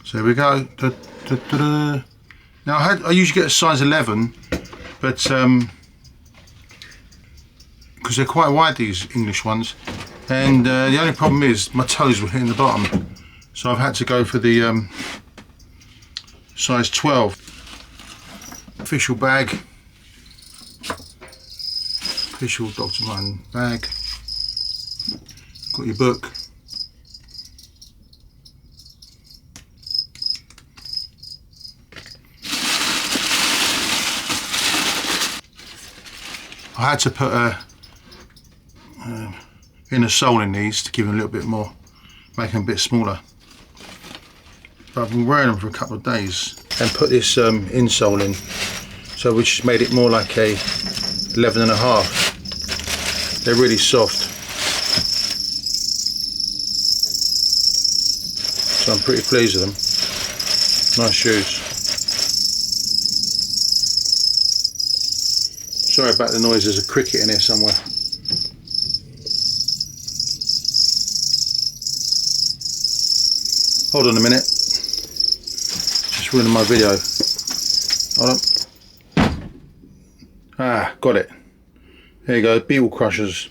So here we go. Da, da, da, da. Now I usually get a size 11, but because they're quite wide, these English ones, and the only problem is my toes were hitting the bottom, so I've had to go for the size 12. Official bag, official Dr. Martens bag. Got your book. I had to put a inner sole in these to give them a little bit more, make them a bit smaller. But I've been wearing them for a couple of days and put this insole in, so which made it more like a 11.5. They're really soft, so I'm pretty pleased with them. Nice shoes. Sorry about the noise, there's a cricket in here somewhere. Hold on a minute. Just ruining my video. Hold on. Ah, got it. There you go, beetle crushers.